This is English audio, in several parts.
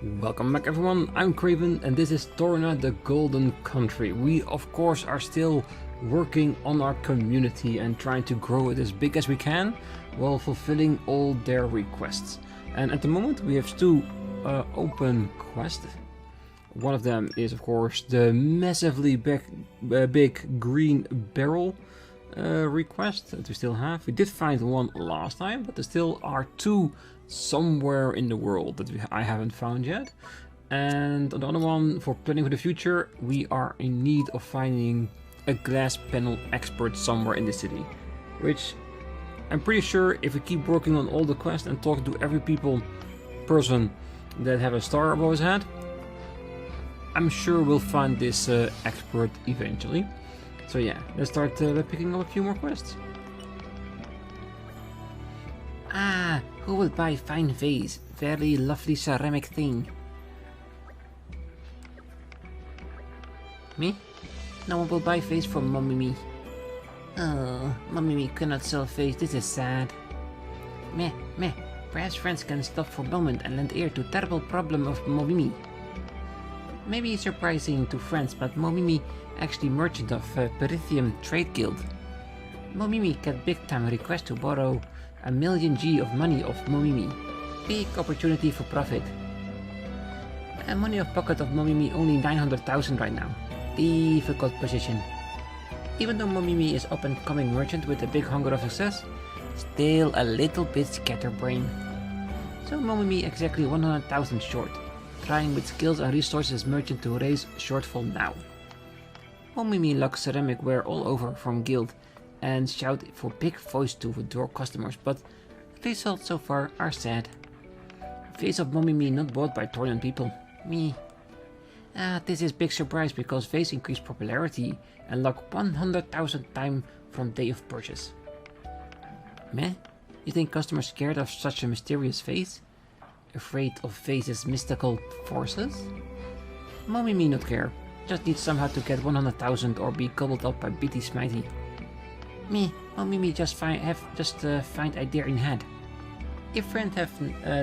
Welcome back everyone, I'm Craven and this is Torna, the Golden Country. We of course are still working on our community and trying to grow it as big as we can while fulfilling all their requests. And at the moment we have two open quests. One of them is of course the massively big green barrel request that we still have. We did find one last time, but there still are two somewhere in the world that I haven't found yet. And the other one, for planning for the future, we are in need of finding a glass panel expert somewhere in the city, which I'm pretty sure if we keep working on all the quests and talk to every person that have a star above his head, I'm sure we'll find this expert eventually. So yeah, let's start picking up a few more quests. Ah, who will buy fine vase? Very lovely ceramic thing. Me? No one will buy vase from Mommy. Oh, Mommy cannot sell vase, this is sad. Meh. Perhaps friends can stop for a moment and lend ear to terrible problem of Mommy. Maybe it's surprising to friends, but Mommy actually merchant of Perithium Trade Guild. Mommy get big time request to borrow 1,000,000 G of money of Mommy. Big opportunity for profit. Money of pocket of Mommy only 900,000 right now. Difficult position. Even though Mommy is up and coming merchant with a big hunger of success, still a little bit scatterbrain. So Mommy exactly 100,000 short, trying with skills and resources merchant to raise shortfall now. Mommy locks ceramic ware all over from guild and shout for big voice to withdraw customers, but results so far are sad. Face of Mommy not bought by Tornan people. Me. This is big surprise because face increased popularity and lock 100,000 time from day of purchase. Meh? You think customers scared of such a mysterious face? Afraid of face's mystical forces? Mommy not care. Just need somehow to get 100,000 or be gobbled up by Bitty Smitey. Me, Mommy just find idea in head. If friends have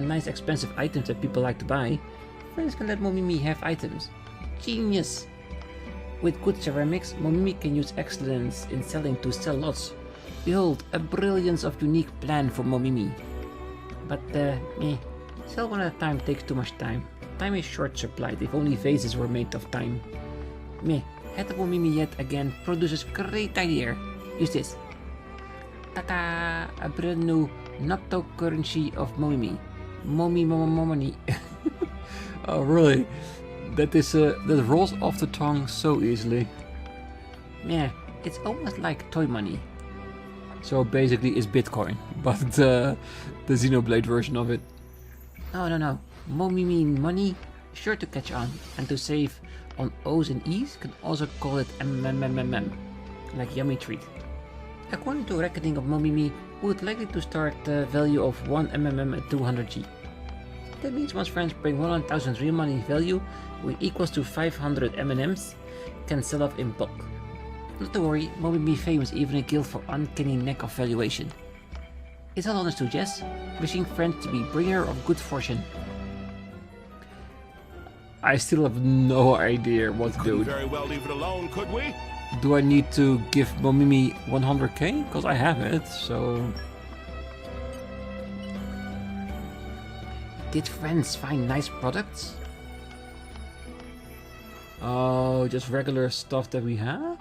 nice expensive items that people like to buy, friends can let Mommy have items. Genius! With good ceramics, Mommy can use excellence in selling to sell lots. Behold, a brilliance of unique plan for Mommy. But me, sell one at a time takes too much time. Time is short supplied, if only vases were made of time. Me, head of Mommy yet again produces great idea. Use this. Ta-da! A brand new cryptocurrency of Mommy. Mommy. Oh really? That rolls off the tongue so easily. Yeah, it's almost like toy money. So basically it's Bitcoin, but the Xenoblade version of it. No. Mommy money, sure to catch on, and to save on O's and E's, can also call it MMMM, like yummy treat. According to reckoning of Mommy, we would likely to start the value of 1 MMM at 200 G. That means once friends bring 100,000 real money value, which equals to 500 MMMs, can sell off in bulk. Not to worry, Mommy famous even a guild for uncanny neck of valuation. It's all honest to Jess, wishing friends to be bringer of good fortune. I still have no idea what to do. Very well leave it alone, could we? Do I need to give Mommy 100k? Because I have it, so... Did friends find nice products? Oh, just regular stuff that we have?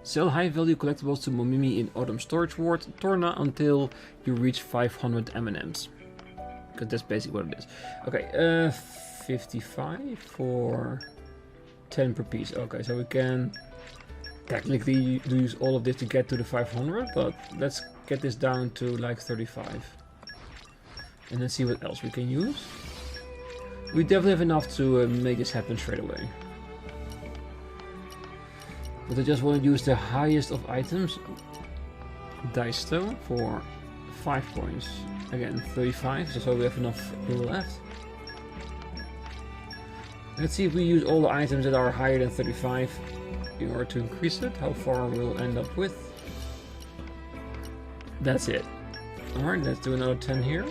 Sell high value collectibles to Mommy in Autumn Storage Ward, Torna, until you reach 500 MMMs. Because that's basically what it is. Okay, 55 for 10 per piece. Okay, so we can technically use all of this to get to the 500, but let's get this down to like 35. And then see what else we can use. We definitely have enough to make this happen straight away. But I just want to use the highest of items. Dice though, for 5 coins. Again, 35, so we have enough left. Let's see if we use all the items that are higher than 35 in order to increase it, how far we'll end up with. That's it. Alright, let's do another 10 here.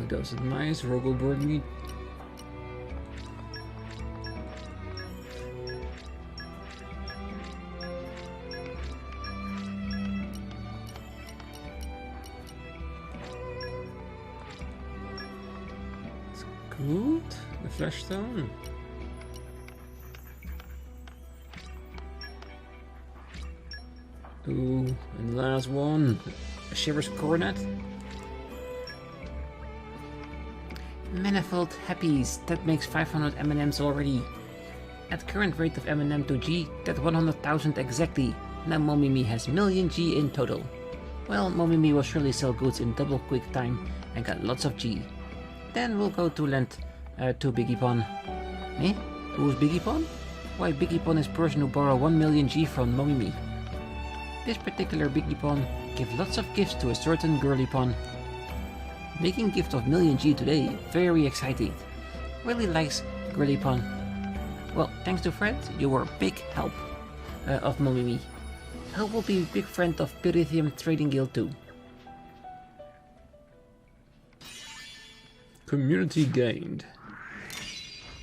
those nice Rogel bird meat. It's good. The flesh stone. Ooh, and the last one. A Shiver's Coronet. Manifold happies, that makes 500 M&Ms already. At current rate of M&M to G, that's 100,000 exactly. Now Momimi has million G in total. Well, Momimi will surely sell goods in double quick time and got lots of G. Then we'll go to lend to Biggie Pon. Eh? Who's Biggie Pon? Why, Biggie Pon is person who borrow 1 million G from Momimi. This particular Biggie Pon gives lots of gifts to a certain girly pon. Making gift of million G today, very excited. Really likes girly pon. Well, thanks to Fred, you were a big help of Momimi. I will be a big friend of Pyrithium Trading Guild too. Community gained.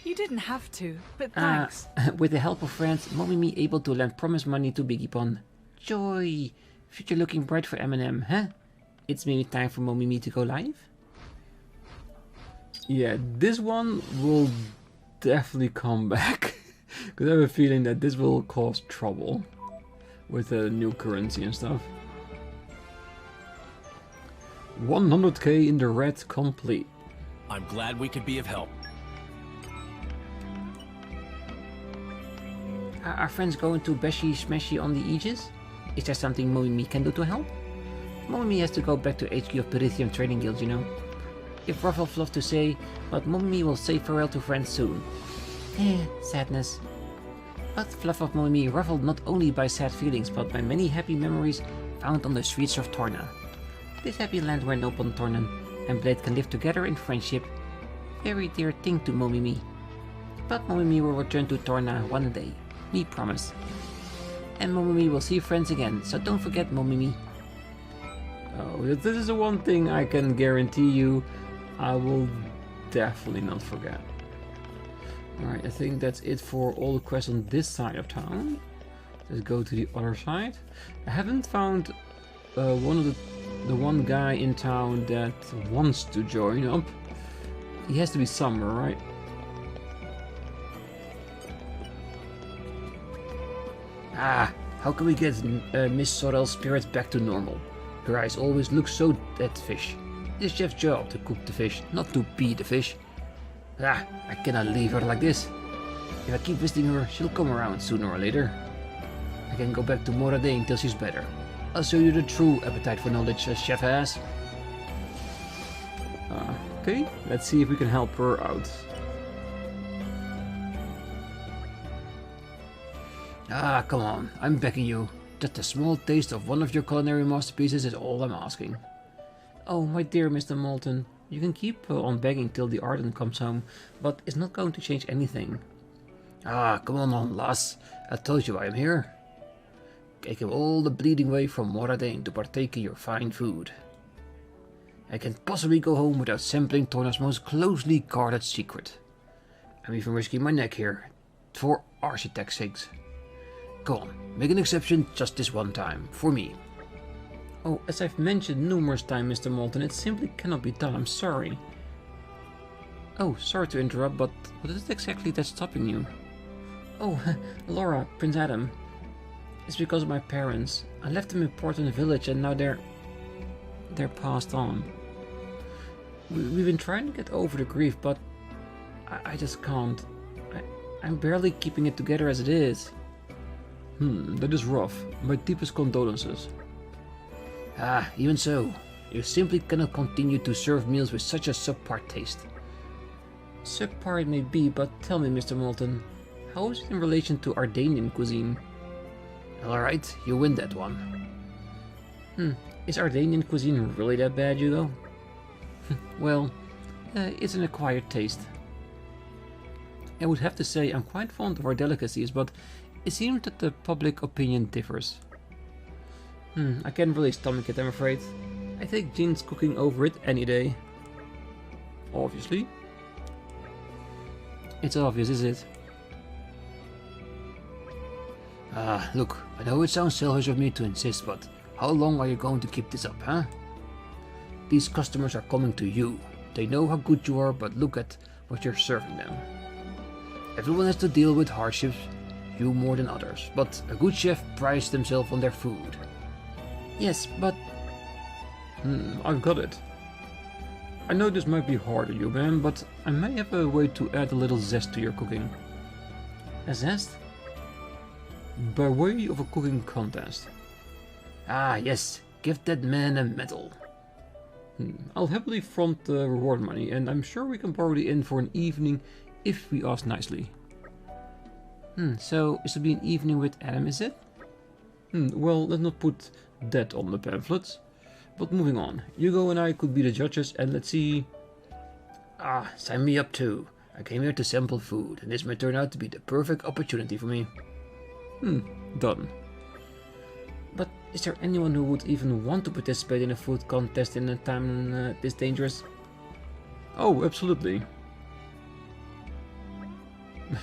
You didn't have to, but thanks. With the help of friends, Momimi able to lend promise money to Biggie Pon. Joy! Future looking bright for M&M, huh? It's maybe time for Momimi to go live? Yeah, this one will definitely come back. Because I have a feeling that this will cause trouble with the new currency and stuff. 100k in the red complete. I'm glad we could be of help. Are our friends going to Beshi Smashy on the Aegis? Is there something Momimi can do to help? Momimi has to go back to HQ of Pyrithium Trading Guild, you know. If Ruffle love to say, but Momimi will say farewell to friends soon. Sadness. But fluff of Momimi ruffled not only by sad feelings, but by many happy memories found on the streets of Torna. This happy land where Nopon Tornan and Blade can live together in friendship. Very dear thing to Momimi. But Momimi will return to Torna one day. Me promise. And Momimi will see friends again, so don't forget Momimi. Oh, this is the one thing I can guarantee you. I will definitely not forget. Alright, I think that's it for all the quests on this side of town. Let's go to the other side. I haven't found the one guy in town that wants to join up. He has to be somewhere, right? Ah, how can we get Miss Sorrel's spirit back to normal? Her eyes always look so dead fish. It's chef's job to cook the fish, not to be the fish. Ah, I cannot leave her like this. If I keep visiting her, she'll come around sooner or later. I can go back to Morade until she's better. I'll show you the true appetite for knowledge a chef has. Okay, let's see if we can help her out. Ah, come on, I'm begging you. Just a small taste of one of your culinary masterpieces is all I'm asking. Oh, my dear Mr. Moulton, you can keep on begging till the Arden comes home, but it's not going to change anything. Ah, come on, lass. I told you I am here. I came all the bleeding way from Moradane to partake in your fine food. I can't possibly go home without sampling Torna's most closely guarded secret. I'm even risking my neck here, for architect's sakes. Go on, make an exception just this one time, for me. Oh, as I've mentioned numerous times, Mr. Moulton, it simply cannot be done, I'm sorry. Oh, sorry to interrupt, but what is it exactly that's stopping you? Oh, Lora, Prince Addam. It's because of my parents. I left them in Portland Village and now they're passed on. We've been trying to get over the grief, but I just can't. I'm barely keeping it together as it is. That is rough. My deepest condolences. Ah, even so, you simply cannot continue to serve meals with such a subpar taste. Subpar it may be, but tell me, Mr. Moulton, how is it in relation to Ardanian cuisine? Alright, you win that one. Is Ardanian cuisine really that bad, Hugo? Well, it's an acquired taste. I would have to say I'm quite fond of our delicacies, but it seems that the public opinion differs. I can't really stomach it, I'm afraid. I take Jean's cooking over it any day. Obviously. It's obvious, is it? Look, I know it sounds selfish of me to insist, but how long are you going to keep this up, huh? These customers are coming to you. They know how good you are, but look at what you're serving them. Everyone has to deal with hardships, you more than others, but a good chef prides himself on their food. Yes, but... I've got it. I know this might be hard on you, man, but I may have a way to add a little zest to your cooking. A zest? By way of a cooking contest. Ah, yes. Give that man a medal. I'll happily front the reward money, and I'm sure we can borrow the inn for an evening if we ask nicely. So this will be an evening with Addam, is it? Well, let's not put that on the pamphlets. But moving on, Hugo and I could be the judges, and let's see... Sign me up too. I came here to sample food, and this may turn out to be the perfect opportunity for me. Done. But is there anyone who would even want to participate in a food contest in a time this dangerous? Oh, absolutely.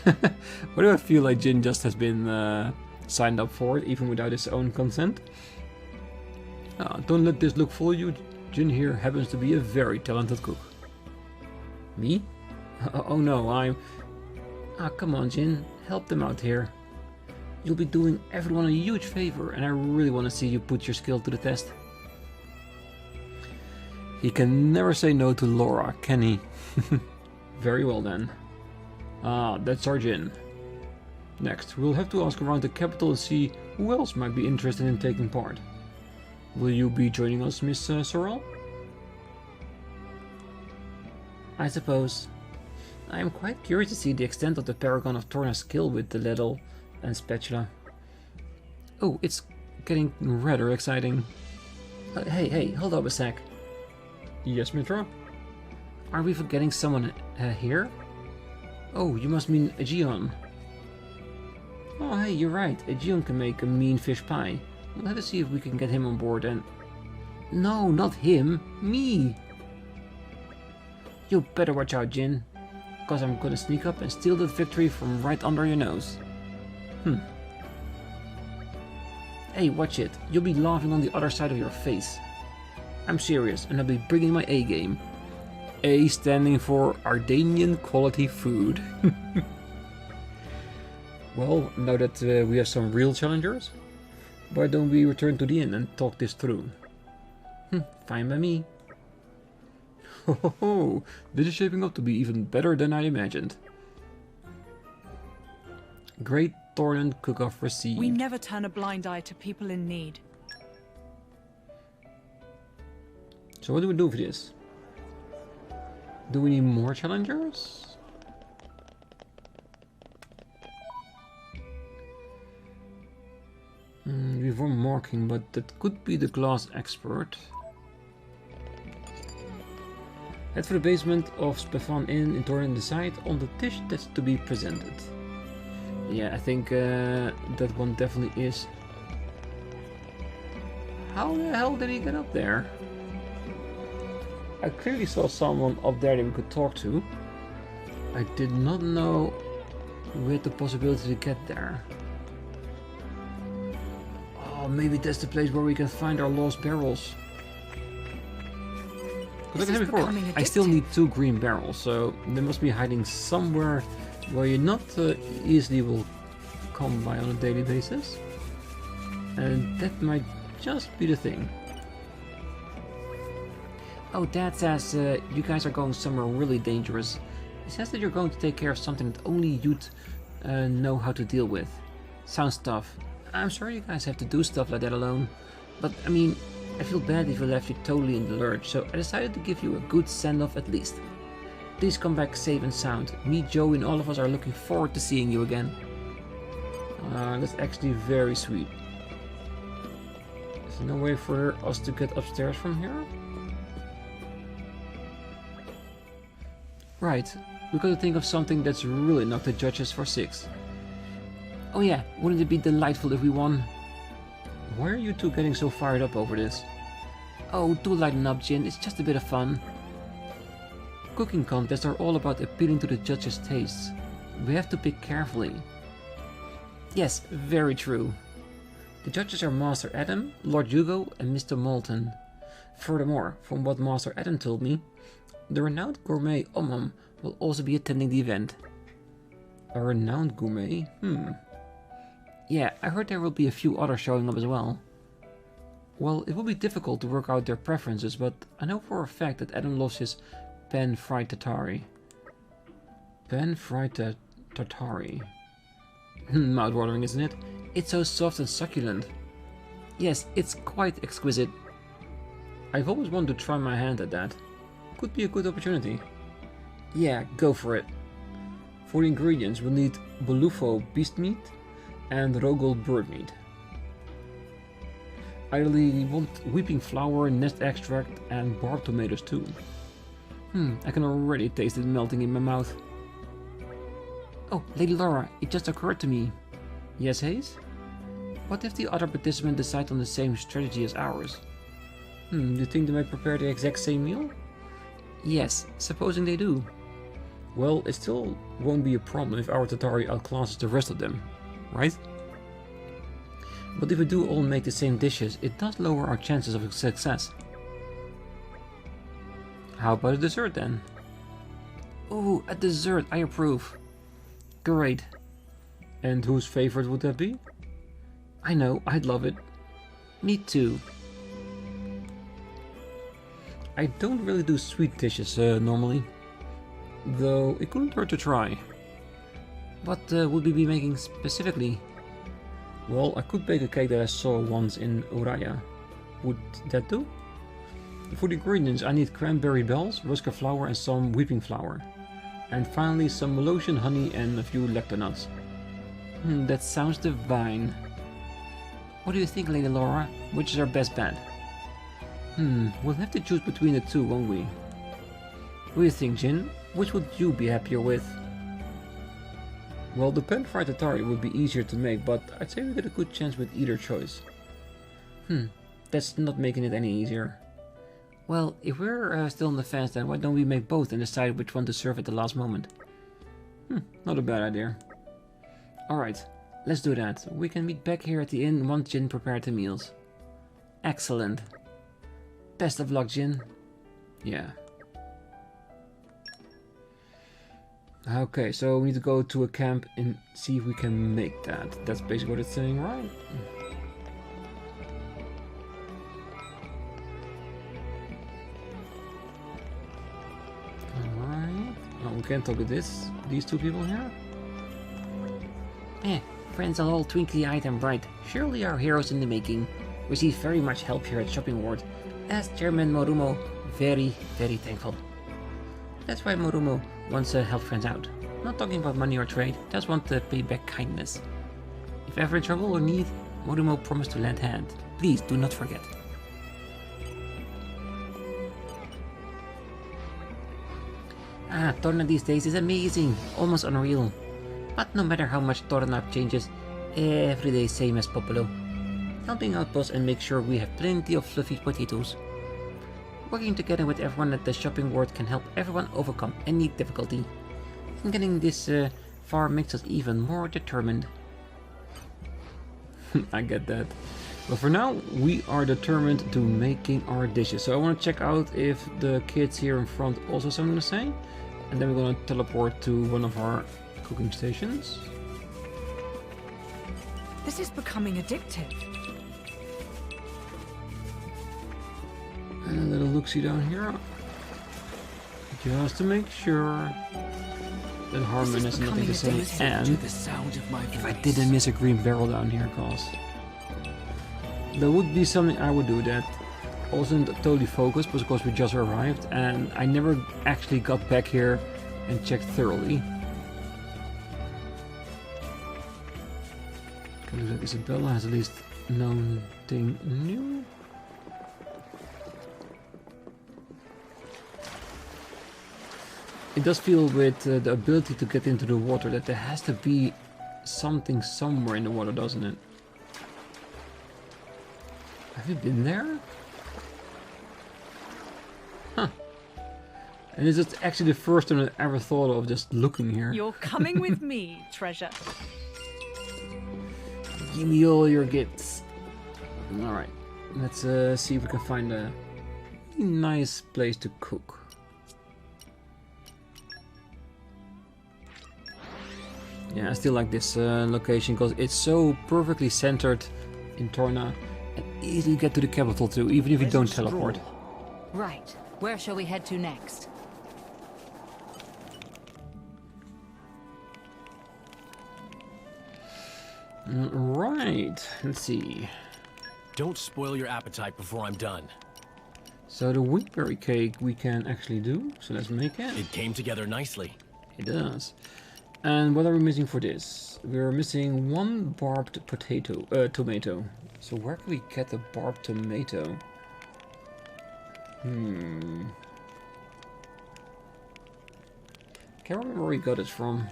Why do I feel like Jin just has been signed up for it, even without his own consent? Don't let this look fool you. Jin here happens to be a very talented cook. Me? Oh no, I'm... Come on, Jin. Help them out here. You'll be doing everyone a huge favor, and I really want to see you put your skill to the test. He can never say no to Lora, can he? Very well then. That's our Jin. Next, we'll have to ask around the capital and see who else might be interested in taking part. Will you be joining us, Miss Sorrel? I suppose. I am quite curious to see the extent of the Paragon of Torna's skill with the ladle and spatula. Oh, it's getting rather exciting. Hey, hold up a sec. Yes, Mythra? Are we forgetting someone here? Oh, you must mean Aegeon. Oh, hey, you're right. Aegeon can make a mean fish pie. Let us see if we can get him on board and... No, not him. Me! You better watch out, Jin. Because I'm gonna sneak up and steal that victory from right under your nose. Hey, watch it. You'll be laughing on the other side of your face. I'm serious, and I'll be bringing my A game. A standing for Ardanian quality food. Well, now that we have some real challengers, why don't we return to the inn and talk this through? Fine by me. Ho, this is shaping up to be even better than I imagined. Great Tornan cook-off received. We never turn a blind eye to people in need. So what do we do for this? Do we need more challengers? We've one marking, but that could be the glass expert. Head for the basement of Spefan Inn in Torna and decide on the dish that's to be presented. Yeah, I think that one definitely is. How the hell did he get up there? I clearly saw someone up there that we could talk to. I did not know we had the possibility to get there. Oh, maybe that's the place where we can find our lost barrels. But like I said before, I still need 2 green barrels, so they must be hiding somewhere where you not easily will come by on a daily basis. And that might just be the thing. Oh, Dad says you guys are going somewhere really dangerous. He says that you're going to take care of something that only you'd know how to deal with. Sounds tough. I'm sorry you guys have to do stuff like that alone. But, I mean, I feel bad if we left you totally in the lurch, so I decided to give you a good send-off at least. Please come back safe and sound. Me, Joey, and all of us are looking forward to seeing you again. That's actually very sweet. Is there no way for us to get upstairs from here? Right, we got to think of something that's really knocked the judges for 6. Oh yeah, wouldn't it be delightful if we won? Why are you two getting so fired up over this? Oh, do lighten up, Jin, it's just a bit of fun. Cooking contests are all about appealing to the judges' tastes. We have to pick carefully. Yes, very true. The judges are Master Addam, Lord Hugo, and Mr. Moulton. Furthermore, from what Master Addam told me, the renowned gourmet will also be attending the event. A renowned gourmet? Yeah, I heard there will be a few others showing up as well. Well, it will be difficult to work out their preferences, but I know for a fact that Addam loves his pan-fried tartare. Pan-fried tartare. Mouth-watering, isn't it? It's so soft and succulent. Yes, it's quite exquisite. I've always wanted to try my hand at that. Could be a good opportunity. Yeah, go for it. For the ingredients, we'll need bolufo beast meat and rogel bird meat. I really want weeping flower, nest extract, and barb tomatoes too. I can already taste it melting in my mouth. Oh, Lady Lora, it just occurred to me. Yes, Hayes? What if the other participants decide on the same strategy as ours? Do you think they might prepare the exact same meal? Yes, supposing they do. Well, it still won't be a problem if our Tatari outclasses the rest of them, right? But if we do all make the same dishes, it does lower our chances of success. How about a dessert then? Ooh, a dessert, I approve. Great. And whose favorite would that be? I know, I'd love it. Me too. I don't really do sweet dishes normally, though it couldn't hurt to try. What would we be making specifically? Well, I could bake a cake that I saw once in Uraya. Would that do? For the ingredients, I need cranberry bells, ruska flour and some weeping flour. And finally some Malosian honey and a few lactonuts. That sounds divine. What do you think, Lady Lora? Which is our best bet? We'll have to choose between the two, won't we? What do you think, Jin? Which would you be happier with? Well, the pan-fried tartare would be easier to make, but I'd say we get a good chance with either choice. That's not making it any easier. Well, if we're still on the fence, then why don't we make both and decide which one to serve at the last moment? Not a bad idea. Alright, let's do that. We can meet back here at the inn once Jin prepared the meals. Excellent. Best of luck, Jin. Yeah. Okay, so we need to go to a camp and see if we can make that. That's basically what it's saying, right? Alright. Oh, we can't talk to these two people here? Friends are all twinkly-eyed and bright. Surely our heroes in the making. Receive very much help here at Shopping Ward. As Chairman Morumo, very, very thankful. That's why Morumo wants to help friends out. Not talking about money or trade, just want to pay back kindness. If ever in trouble or need, Morumo promised to lend hand. Please do not forget. Torna these days is amazing, almost unreal. But no matter how much Torna changes, every day same as Popolo. Helping out boss and make sure we have plenty of fluffy potatoes. Working together with everyone at the Shopping Ward can help everyone overcome any difficulty. And getting this far makes us even more determined. I get that. But for now, we are determined to making our dishes. So I want to check out if the kids here in front also have something to say. And then we're going to teleport to one of our cooking stations. This is becoming addictive. And a little look-see down here. Just to make sure that Harmon is nothing to say. And if I didn't miss a green barrel down here, cause there would be something I would do that wasn't totally focused, but of course we just arrived and I never actually got back here and checked thoroughly. Okay, looks like Isabella has at least known thing new. It does feel with the ability to get into the water that there has to be something somewhere in the water, doesn't it? Have you been there? Huh. And this is actually the first time I ever thought of just looking here. You're coming with me, treasure. Give me all your gifts. Alright, let's see if we can find a nice place to cook. Yeah, I still like this location because it's so perfectly centered in Torna and easily get to the capital too, even if you don't teleport. Right. Where shall we head to next? Right, let's see. Don't spoil your appetite before I'm done. So the wheatberry cake we can actually do, so let's make it. It came together nicely. It does. And what are we missing for this? We're missing one barbed tomato. So where can we get the barbed tomato? Can't remember where we got it from.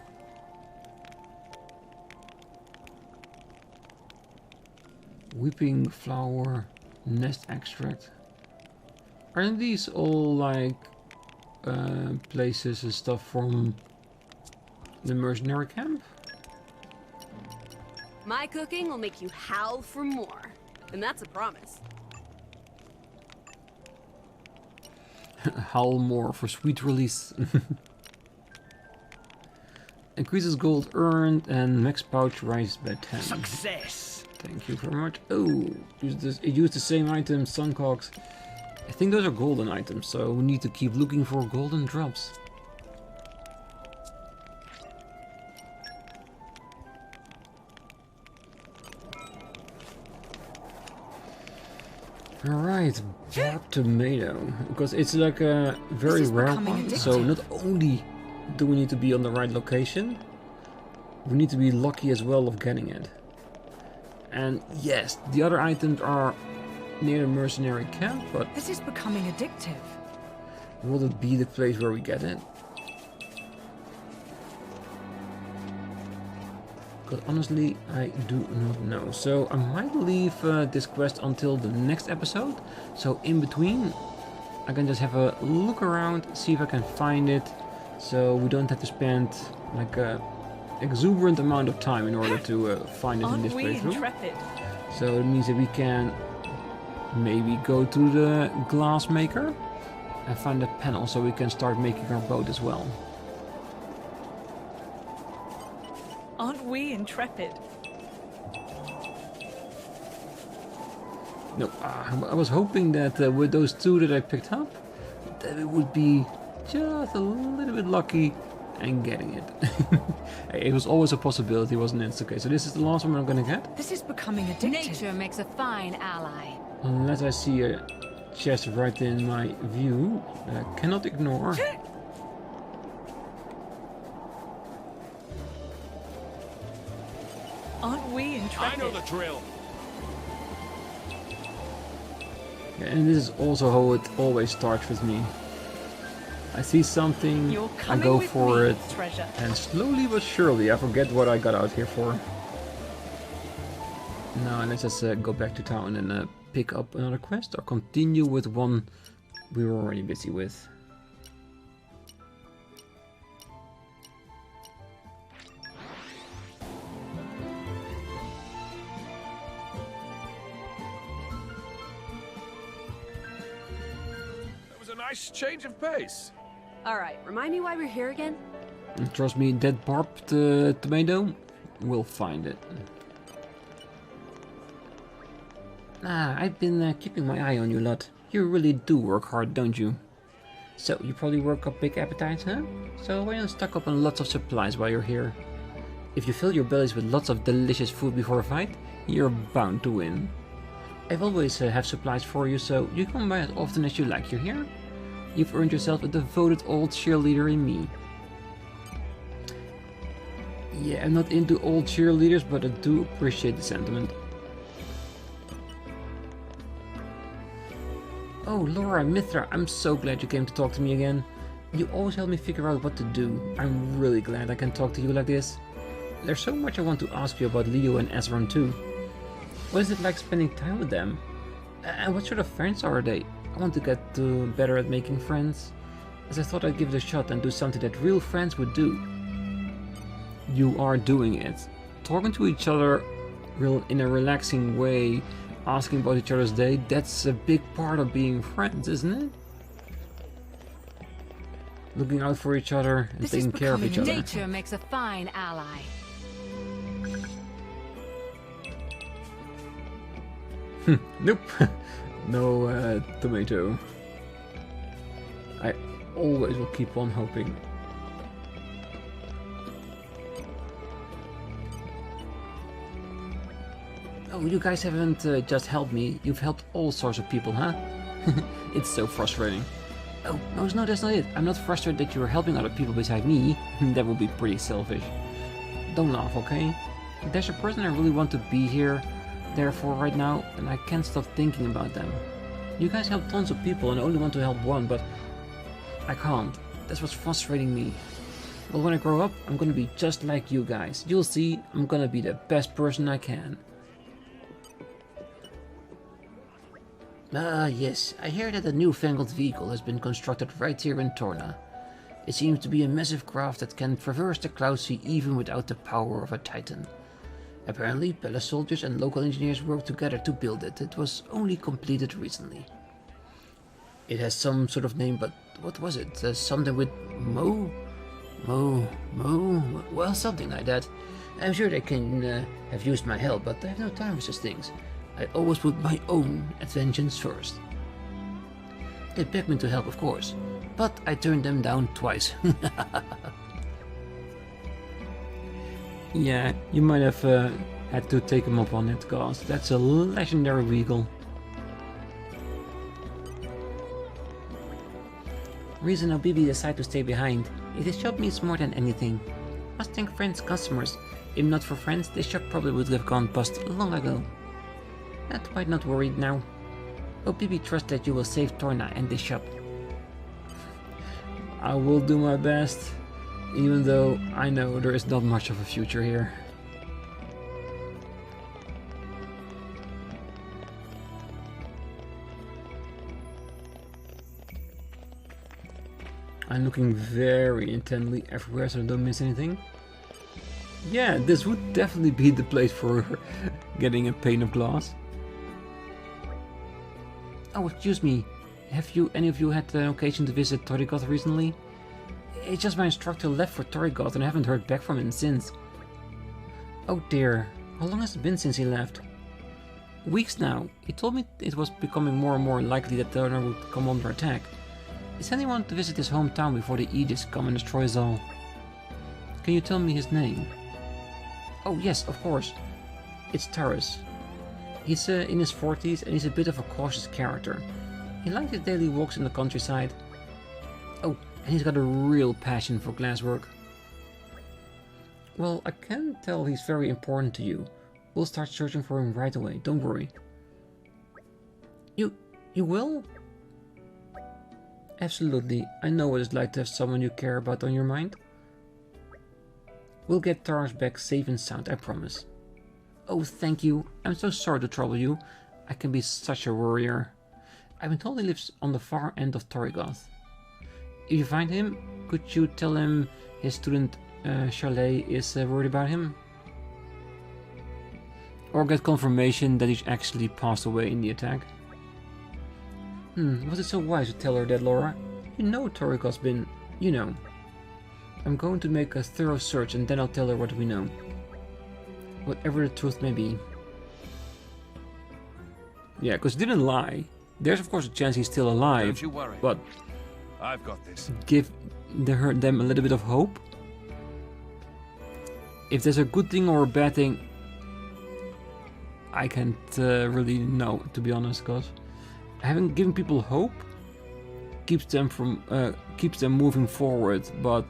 Weeping flower, nest extract. Aren't these all like places and stuff from the mercenary camp? My cooking will make you howl for more, and that's a promise. Howl more for sweet release. Increases gold earned and max pouch rise by 10. Success! Thank you very much. Oh, it used the same item, Suncox. I think those are golden items, so we need to keep looking for golden drops. Alright, barbed tomato. Because it's like a very rare one, so not only do we need to be on the right location, we need to be lucky as well of getting it. And yes, the other items are near the mercenary camp, but This is becoming addictive. will it be the place where we get it? Because honestly, I do not know. So I might leave this quest until the next episode. So in between, I can just have a look around, see if I can find it. So we don't have to spend like a exuberant amount of time in order to find it in this Aren't we playthrough. intrepid? So it means that we can maybe go to the glass maker and find a panel so we can start making our boat as well. Aren't we intrepid? No, I was hoping that with those two that I picked up, that it would be just a little bit lucky and getting it. It was always a possibility, wasn't it? Okay, so this is the last one I'm gonna get. This is becoming addictive. Nature makes a fine ally. Unless I see a chest right in my view that I cannot ignore. Aren't we intrepid? I know the drill. Yeah, and this is also how it always starts with me. I see something, You're I coming go with for me, it, treasure. and slowly but surely I forget what I got out here for. Now let's just go back to town and pick up another quest or continue with one we were already busy with. That was a nice change of pace. All right, remind me why we're here again? And trust me, that barbed tomato, we'll find it. I've been keeping my eye on you lot. You really do work hard, don't you? So, you probably work up big appetites, huh? So why don't stock up on lots of supplies while you're here? If you fill your bellies with lots of delicious food before a fight, you're bound to win. I've always have supplies for you, so you come by as often as you like. You're here? You've earned yourself a devoted old cheerleader in me. Yeah, I'm not into old cheerleaders, but I do appreciate the sentiment. Oh, Lora, Mythra, I'm so glad you came to talk to me again. You always help me figure out what to do. I'm really glad I can talk to you like this. There's so much I want to ask you about Leo and Ezron too. What is it like spending time with them? And what sort of friends are they? I want to get better at making friends. as I thought I'd give it a shot and do something that real friends would do. You are doing it. Talking to each other in a relaxing way, asking about each other's day, that's a big part of being friends, isn't it? Looking out for each other and taking care of each other. Nature makes a fine ally. Nope. No tomato. I always will keep on hoping. Oh, you guys haven't just helped me. You've helped all sorts of people, huh? It's so frustrating. Oh, no, that's not it. I'm not frustrated that you're helping other people beside me. That would be pretty selfish. Don't laugh, okay? There's a person I really want to be here, therefore, right now, and I can't stop thinking about them. You guys help tons of people and I only want to help one, but I can't. That's what's frustrating me. Well, when I grow up, I'm gonna be just like you guys. You'll see, I'm gonna be the best person I can. Ah, yes. I hear that a newfangled vehicle has been constructed right here in Torna. It seems to be a massive craft that can traverse the cloud sea even without the power of a titan. Apparently, palace soldiers and local engineers worked together to build it. It was only completed recently. It has some sort of name, but what was it? Something with Mo? Well, something like that. I'm sure they can have used my help, but I have no time for such things. I always put my own adventures first. They begged me to help, of course, but I turned them down twice. Yeah, you might have had to take him up on it, cause that's a legendary vehicle. Reason Bibi decided to stay behind. This shop means more than anything. Must thank friends, customers. If not for friends, this shop probably would have gone bust long ago. Not quite not worried now. Oh, Bibi trusts that you will save Torna and this shop. I will do my best, even though I know there is not much of a future here. I'm looking very intently everywhere so I don't miss anything. Yeah, this would definitely be the place for getting a pane of glass. Oh, excuse me. Have any of you had an occasion to visit Torrigoth recently? It's just my instructor left for Torrigoth and I haven't heard back from him since. Oh dear. How long has it been since he left? Weeks now. He told me it was becoming more and more likely that Torna would come under attack. Is anyone to visit his hometown before the Aegis come and destroy us all? Can you tell me his name? Oh yes, of course. It's Taurus. He's in his 40s and he's a bit of a cautious character. He likes his daily walks in the countryside. Oh, and he's got a real passion for glasswork. Well, I can tell he's very important to you. We'll start searching for him right away, don't worry. You will? Absolutely, I know what it's like to have someone you care about on your mind. We'll get Taurus back safe and sound, I promise. Oh, thank you. I'm so sorry to trouble you. I can be such a worrier. I've been told he lives on the far end of Torrigoth. If you find him, could you tell him his student Charlet is worried about him? Or get confirmation that he's actually passed away in the attack? Was it so wise to tell her that, Lora? You know Torrigoth's been... you know. I'm going to make a thorough search and then I'll tell her what we know. Whatever the truth may be. Yeah, because he didn't lie. There's of course a chance he's still alive. Don't you worry. But I've got this. give them a little bit of hope. If there's a good thing or a bad thing, I can't really know, to be honest, because having given people hope keeps them moving forward, but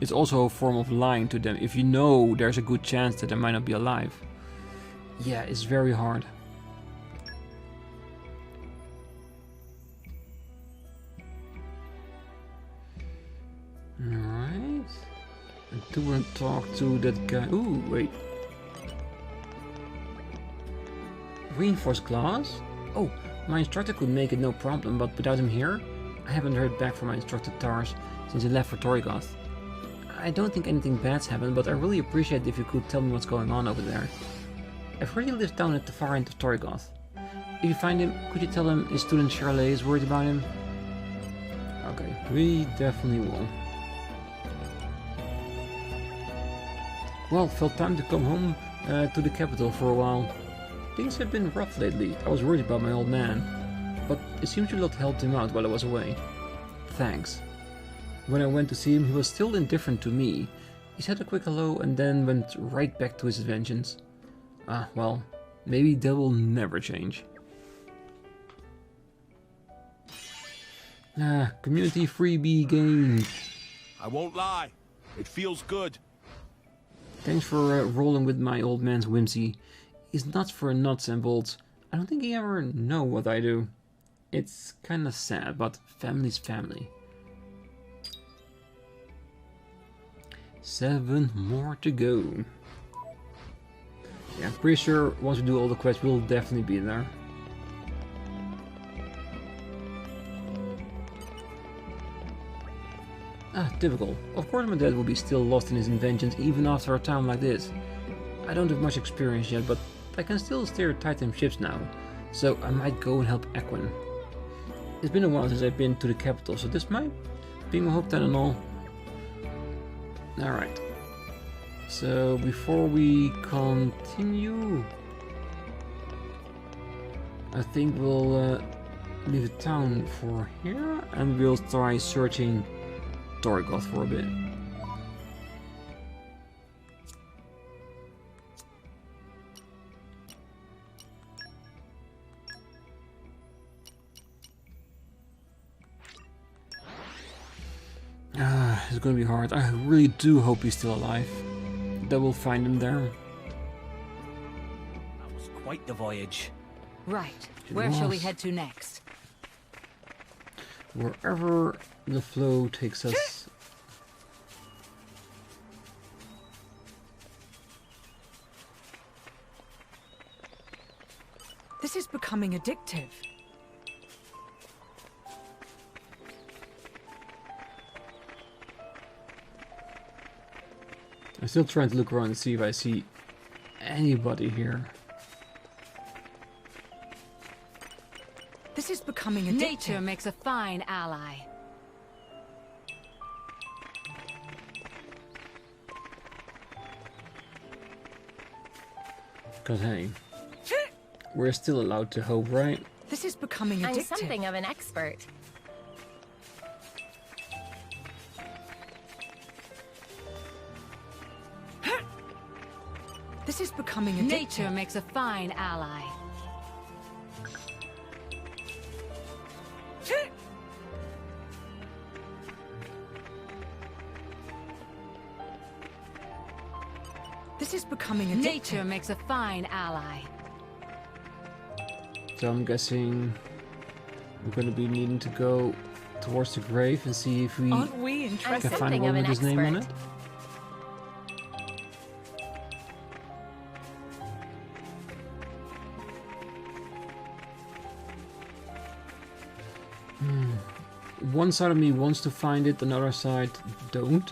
it's also a form of lying to them if you know there's a good chance that they might not be alive. Yeah, it's very hard. Alright. I do want to talk to that guy. Ooh, wait. Reinforced glass? Oh, my instructor could make it no problem, but without him here, I haven't heard back from my instructor Tars since he left for Torgoth. I don't think anything bad's happened, but I really appreciate if you could tell me what's going on over there. I've really lives down at the far end of Torgoth. If you find him, could you tell him his student Charlotte is worried about him? Okay, we definitely will. Well, felt time to come home to the capital for a while. Things have been rough lately. I was worried about my old man, but it seems your lot helped him out while I was away. Thanks. When I went to see him, he was still indifferent to me. He said a quick hello and then went right back to his vengeance. Ah, well, maybe that will never change. Ah, community freebie gained. I won't lie. It feels good. Thanks for rolling with my old man's whimsy. He's nuts for nuts and bolts. I don't think he ever know what I do. It's kinda sad, but family's family. 7 more to go. Yeah, I'm pretty sure once we do all the quests, we'll definitely be there. Ah, typical. Of course my dad will be still lost in his inventions even after a time like this. I don't have much experience yet, but I can still steer Titan ships now, so I might go and help Equin. It's been a while since I've been to the capital, so this might be my hometown and all. Alright. So before we continue, I think we'll leave the town for here and we'll try searching Torgoth for a bit. It's gonna be hard. I really do hope he's still alive. That we'll find him there. That was quite the voyage. Right. Where shall we head to next? Wherever the flow takes us. This is becoming addictive. I'm still trying to look around and see if I see anybody here. This is becoming addictive. Nature makes a fine ally. Because hey, we're still allowed to hope, right? This is becoming addictive. I'm something of an expert. This is becoming addictive. Nature makes a fine ally. This is becoming addictive. Nature makes a fine ally. So I'm guessing we're going to be needing to go towards the grave and see if we Aren't we I'm interested? can find something one of with an his name on it. expert. One side of me wants to find it, another side don't.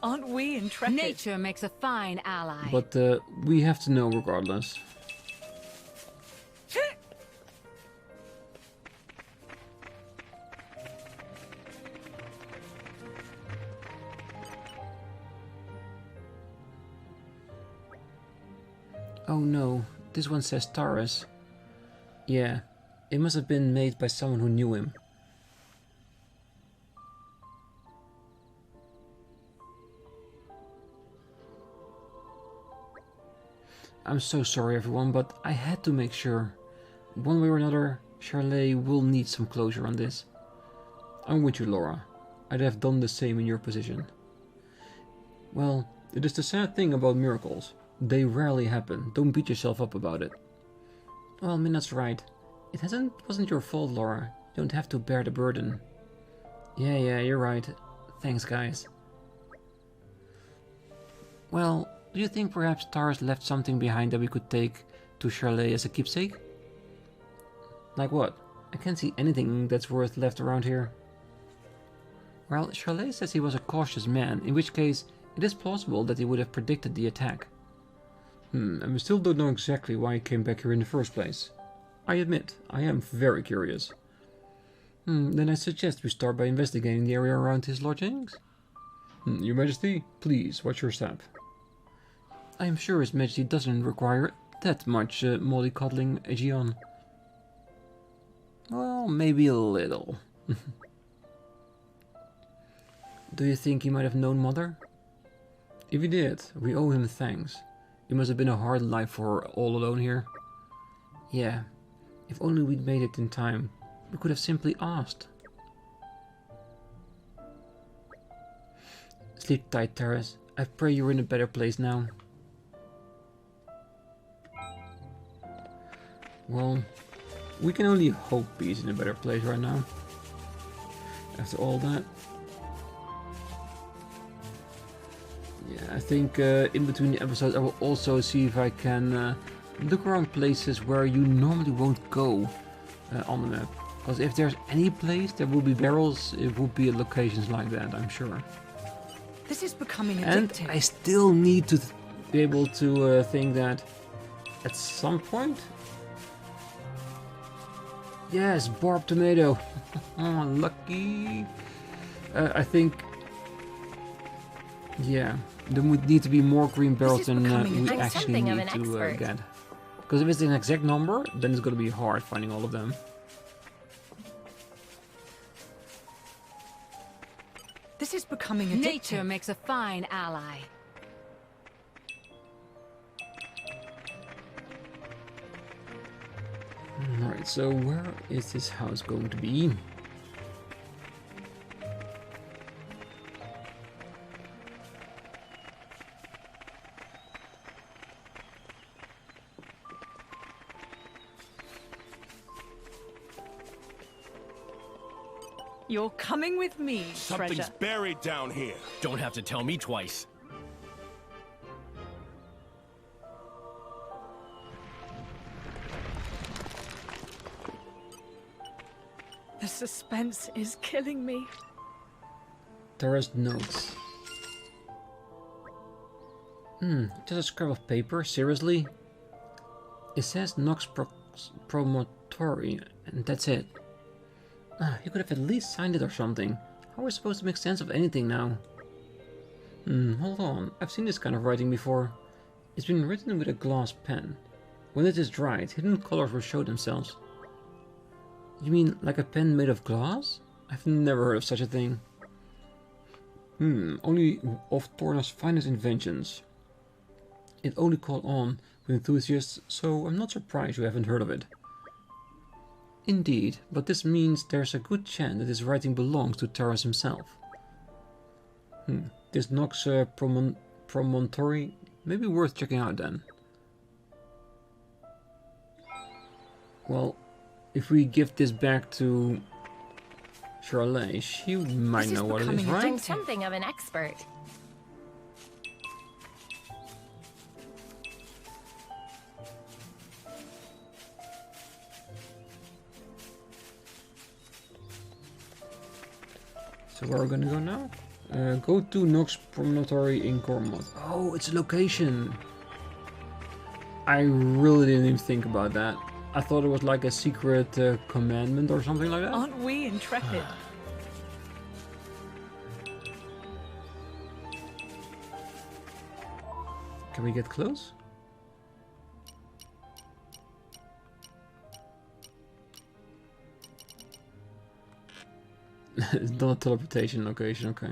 Aren't we interested? Nature makes a fine ally. But we have to know regardless. Oh no, this one says Taurus. Yeah, it must have been made by someone who knew him. I'm so sorry everyone, but I had to make sure. One way or another, Charlotte will need some closure on this. I'm with you, Lora. I'd have done the same in your position. Well, it is the sad thing about miracles. They rarely happen. Don't beat yourself up about it. Well, Minna's right. It wasn't your fault, Lora. You don't have to bear the burden. Yeah, you're right. Thanks, guys. Well, do you think perhaps Tars left something behind that we could take to Charlotte as a keepsake? Like what? I can't see anything that's worth left around here. Well, Charlet says he was a cautious man, in which case it is plausible that he would have predicted the attack. And we still don't know exactly why he came back here in the first place. I admit, I am very curious. Then I suggest we start by investigating the area around his lodgings. Your Majesty, please, watch your step. I am sure His Majesty doesn't require that much mollycoddling, Aegeon. Well, maybe a little. Do you think he might have known Mother? If he did, we owe him thanks. It must have been a hard life for her all alone here. Yeah, if only we'd made it in time, we could have simply asked. Sleep tight, Terrace. I pray you're in a better place now. Well, we can only hope he's in a better place right now. After all that. Yeah, I think in between the episodes I will also see if I can look around places where you normally won't go on the map. Because if there's any place there will be barrels, it will be at locations like that, I'm sure. This is becoming And addictive. I still need to be able to think that at some point... Yes, Barb Tomato. Oh, lucky. I think... Yeah, there would need to be more green barrels than we actually need to get. Because if it's an exact number, then it's going to be hard finding all of them. This is becoming addictive. Nature makes a fine ally. Alright, so where is this house going to be? You're coming with me, Something's treasure. buried down here. Don't have to tell me twice. The suspense is killing me. Terrace notes. Just a scrap of paper? Seriously? It says Nox Promontory, and that's it. You could have at least signed it or something. How are we supposed to make sense of anything now? Hold on. I've seen this kind of writing before. It's been written with a glass pen. When it is dried, hidden colors will show themselves. You mean like a pen made of glass? I've never heard of such a thing. Only of Torna's finest inventions. It only caught on with enthusiasts, so I'm not surprised you haven't heard of it. Indeed, but this means there's a good chance that his writing belongs to Terrace himself. This Nox Promontory may be worth checking out then. Well, if we give this back to Charlet, she might know what it is, right? I'm something of an expert. So where are we gonna go now? Go to Nox Promontory in Gormod. Oh, it's a location. I really didn't even think about that. I thought it was like a secret commandment or something like that. Aren't we intrepid? Can we get close? It's not a teleportation location, okay.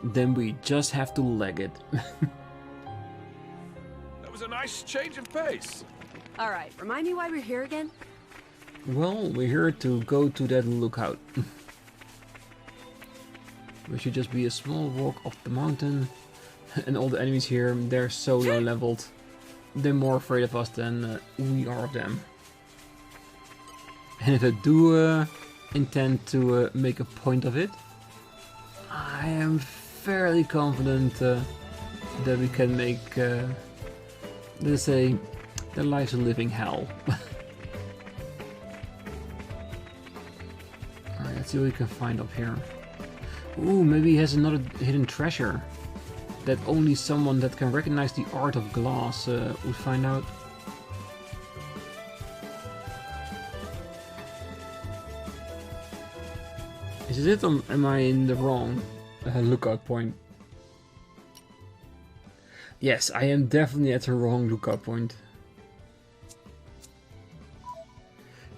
Then we just have to leg it. That was a nice change of pace. Alright, remind me why we're here again? Well, we're here to go to that lookout. We should just be a small walk up the mountain. And all the enemies here, they're so low leveled. They're more afraid of us than we are of them. And if I do intend to make a point of it, I am fairly confident that we can make, let's say, their lives a living hell. see what we can find up here. Ooh, maybe he has another hidden treasure that only someone that can recognize the art of glass would find out. Is it or am I in the wrong lookout point? Yes, I am definitely at the wrong lookout point.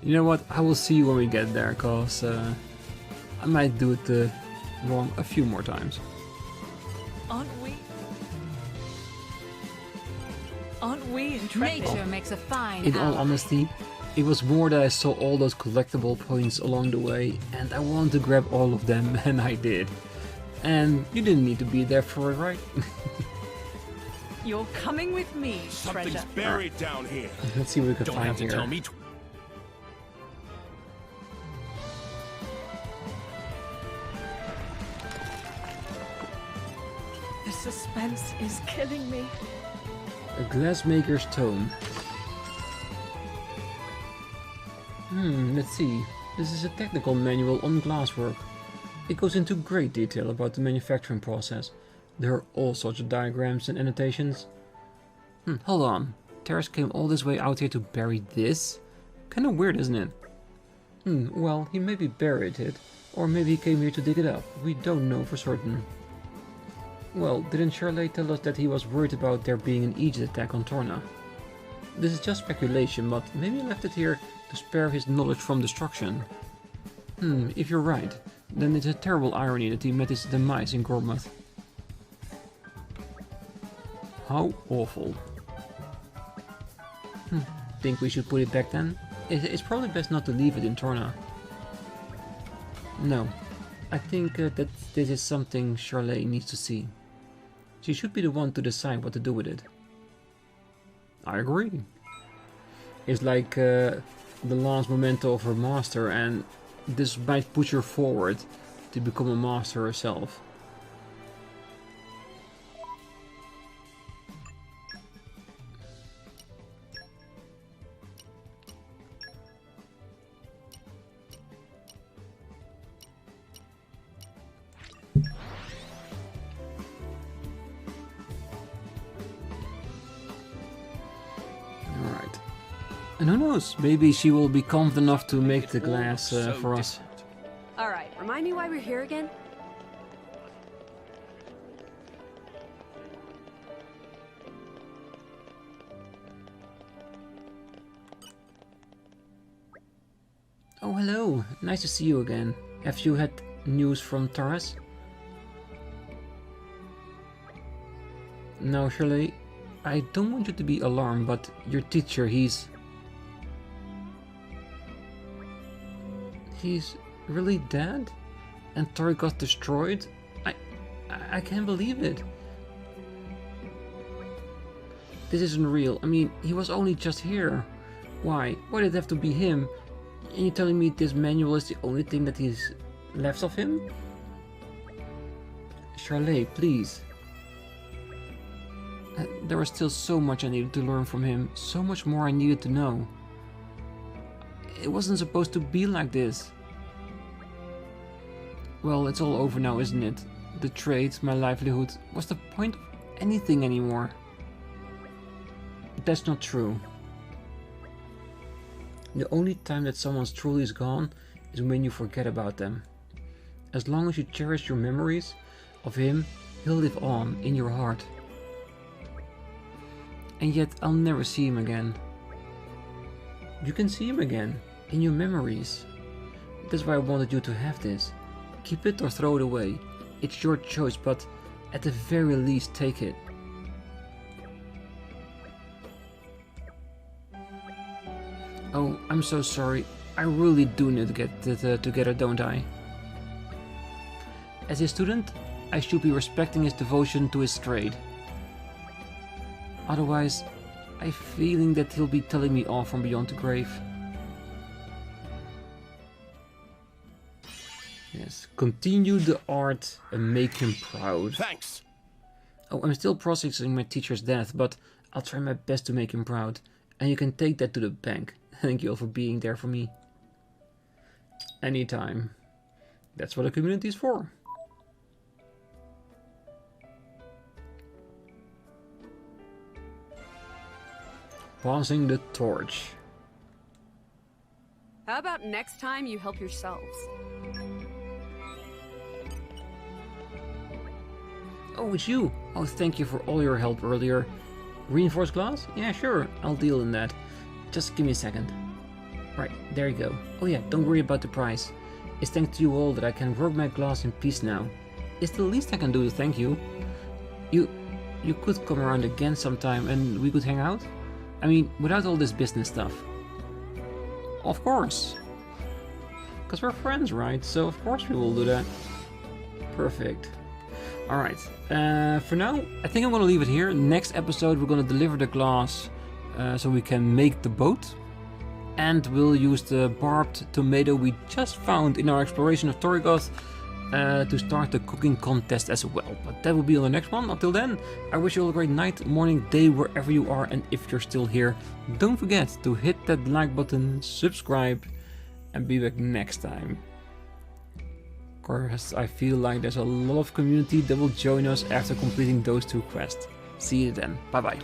You know what, I will see when we get there, cause I might do it wrong a few more times. Aren't we intrepid? Nature makes a fine In all ally. honesty, it was more that I saw all those collectible points along the way and I wanted to grab all of them, and I did. And you didn't need to be there for it, right? You're coming with me, Something's treasure. buried down here. Let's see what we can Don't find have to here. tell me The suspense is killing me. A glassmaker's tome. Let's see. This is a technical manual on glasswork. It goes into great detail about the manufacturing process. There are all sorts of diagrams and annotations. Hold on. Terrace came all this way out here to bury this? Kinda weird, isn't it? Well, he maybe buried it, or maybe he came here to dig it up. We don't know for certain. Well, didn't Charlotte tell us that he was worried about there being an Aegis attack on Torna? This is just speculation, but maybe he left it here to spare his knowledge from destruction. If you're right, then it's a terrible irony that he met his demise in Gormuth. How awful. Think we should put it back then? It's probably best not to leave it in Torna. No, I think that this is something Charlotte needs to see. She should be the one to decide what to do with it. I agree. It's like the last memento of her master, and this might push her forward to become a master herself. Alright. And who knows, maybe she will be confident enough to make the glass for us. Alright, remind me why we're here again? Oh, hello. Nice to see you again. Have you had news from Taras? Now, Shirley, I don't want you to be alarmed, but your teacher, he's really dead? And Tori got destroyed? I can't believe it. This isn't real. I mean, he was only just here. Why? Why did it have to be him? And you're telling me this manual is the only thing that is left of him? Charlotte, please. There was still so much I needed to learn from him, so much more I needed to know. It wasn't supposed to be like this. Well, it's all over now, isn't it? The trade, my livelihood, what's the point of anything anymore? That's not true. The only time that someone's truly is gone is when you forget about them. As long as you cherish your memories of him, he'll live on in your heart. And yet I'll never see him again. You can see him again, in your memories. That's why I wanted you to have this. Keep it or throw it away. It's your choice, but at the very least take it. Oh, I'm so sorry. I really do need to get it together, don't I? As a student, I should be respecting his devotion to his trade. Otherwise, I have a feeling that he'll be telling me off from beyond the grave. Yes, continue the art and make him proud. Thanks. Oh, I'm still processing my teacher's death, but I'll try my best to make him proud. And you can take that to the bank. Thank you all for being there for me. Anytime. That's what a community is for. Passing the torch. How about next time you help yourselves? Oh, it's you. Oh, thank you for all your help earlier. Reinforced glass? Yeah, sure. I'll deal in that. Just give me a second. Right, there you go. Oh yeah, don't worry about the price. It's thanks to you all that I can work my glass in peace now. It's the least I can do to thank you. You could come around again sometime and we could hang out? I mean, without all this business stuff. Of course. Because we're friends, right? So of course we will do that. Perfect. Alright, for now, I think I'm gonna leave it here. Next episode we're gonna deliver the glass so we can make the boat. And we'll use the barbed tomato we just found in our exploration of Torrigoth to start the cooking contest as well. But that will be on the next one. Until then, I wish you all a great night, morning, day, wherever you are. And if you're still here, don't forget to hit that like button, subscribe, and be back next time. Of course, I feel like there's a lot of community that will join us after completing those 2 quests. See you then. Bye bye.